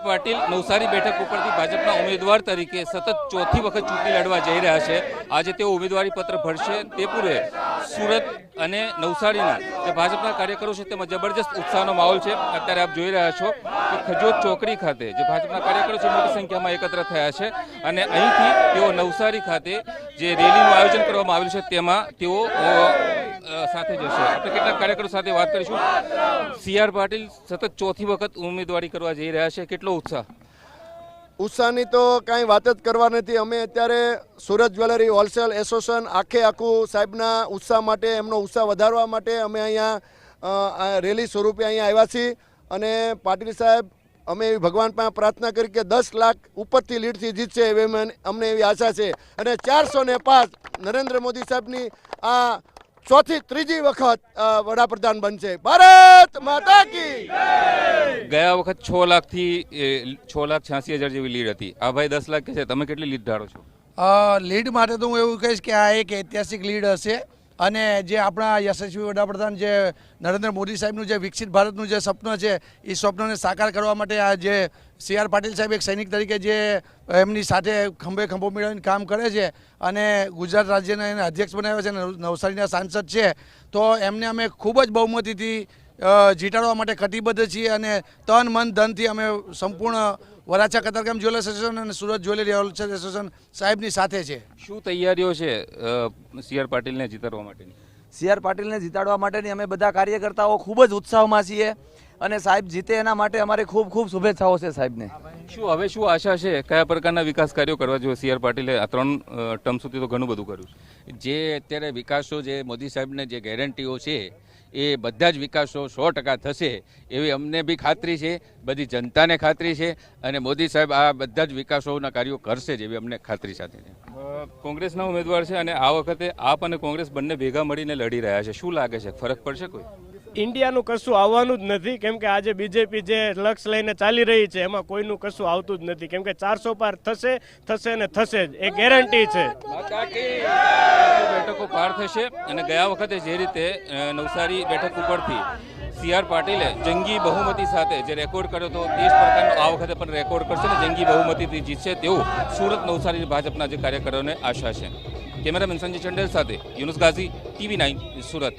પાટીલ નવસારી બેઠક ઉપરથી ભાજપના ઉમેદવાર તરીકે સતત ચોથી વખત ચૂંટણી લડવા જઈ રહ્યા છે। આજે તેઓ ઉમેદવારી પત્ર ભરશે તે પૂર્વે સુરત અને નવસારીના જે ભાજપના કાર્યકરો છે તેમાં જબરજસ્ત ઉત્સાહનો માહોલ છે। અત્યારે આપ જોઈ રહ્યા છો કે ખજોદ ચોકડી ખાતે જે ભાજપના કાર્યકરો છે મોટી સંખ્યામાં એકત્ર થયા છે અને અહીંથી તેઓ નવસારી ખાતે જે રેલીનું આયોજન કરવામાં આવેલું છે તેમાં તેઓ સાથે જશે। આપણે કેટલાક કાર્યકરો સાથે વાત કરીશું। સી.આર. પાટીલ સતત ચોથી વખત ઉમેદવારી કરવા જઈ રહ્યા છે, કેટલો ઉત્સાહ? ઉત્સાહની તો કાંઈ વાત જ કરવા નથી। અમે અત્યારે સુરત જ્વેલરી હોલસેલ એસોસિએશન આખું સાહેબના ઉત્સાહ માટે, એમનો ઉત્સાહ વધારવા માટે અમે અહીંયા રેલી સ્વરૂપે અહીંયા આવ્યા છીએ અને પાટીલ સાહેબ અમે એવી ભગવાન પાસે પ્રાર્થના કરી કે 10 લાખ ઉપરથી લીડથી જીતશે એવી અમને એવી આશા છે અને 405 નરેન્દ્ર મોદી સાહેબની આ ત્રીજી વખત વડાપ્રધાન બનશે। ભારત માતા કી ગયા વખત 6,86,000 જેવી લીડ હતી, આ ભાઈ 10 લાખ કે છે, તમે કેટલી લીડ ધારો છો? લીડ માટે તો હું એવું કહીશ કે આ એક ઐતિહાસિક લીડ હશે અને જે આપણા યશસ્વી વડાપ્રધાન જે નરેન્દ્ર મોદી સાહેબનું જે વિકસિત ભારતનું જે સપનું છે એ સ્વપ્નને સાકાર કરવા માટે આ જે સી.આર. પાટીલ સાહેબ એક સૈનિક તરીકે જે એમની સાથે ખંભો મિલાવીને કામ કરે છે અને ગુજરાત રાજ્યના એને અધ્યક્ષ બનાવ્યા છે અને નવસારીના સાંસદ છે, તો એમને અમે ખૂબ જ બહુમતીથી જીતાડવા માટે કટિબદ્ધ છીએ અને તન મન ધનથી અમે સંપૂર્ણ વરાછા કતારગામ જ્વેલર્સ એસોસિએશન અને સુરત જ્વેલરી હોલસેલ એસોસિએશન સાહેબની સાથે છે। શું તૈયારીઓ છે સી.આર. પાટીલને જીતાડવા માટેની? સી.આર. પાટીલને જીતાડવા માટેની અમે બધા કાર્યકર્તાઓ ખૂબ જ ઉત્સાહમાં છીએ અને સાહેબ જીતે એના માટે અમારે ખૂબ ખૂબ શુભેચ્છાઓ છે સાહેબને। હવે શું આશા છે, કયા પ્રકારના વિકાસ કાર્યો કરવા જોઈએ? સી.આર. પાટીલે આ 3 ટર્મ સુધી તો ઘણું બધું કર્યું છે। જે અત્યારે વિકાસો જે મોદી સાહેબને જે ગેરંટીઓ છે એ બધા જ વિકાસો 100% થશે એવી અમને બી ખાતરી છે, બધી જનતાને ખાતરી છે અને મોદી સાહેબ આ બધા જ વિકાસોના કાર્યો કરશે જ એવી અમને ખાતરી સાથે છે। કોંગ્રેસના ઉમેદવાર છે અને આ વખતે આપ અને કોંગ્રેસ બંને ભેગા મળીને લડી રહ્યા છે, શું લાગે છે ફરક પડશે કોઈ? ઇન્ડિયાનું કશું આવવાનું જ નથી, કેમ કે આજે બીજેપી જે લક્ષ્ય લઈને ચાલી રહી છે એમાં કોઈનું કશું આવતું જ નથી, કેમ કે 400 પાર થશે ને થશે જ, એ ગેરંટી છે। બેઠકો પાર થશે અને ગયા વખતે જે રીતે નવસારી બેઠક ઉપરથી સી.આર. પાટીલે જંગી બહુમતી સાથે જે રેકોર્ડ કર્યો હતો તે જ પ્રકારનો આ વખતે પણ રેકોર્ડ કરશે અને જંગી બહુમતીથી જીતશે તેવું સુરત નવસારી ભાજપના જે કાર્યકરોને આશા છે। કેમેરામેન સંજય ચંડેલ સાથે યુનુસ ગાઝી, TV9 સુરત।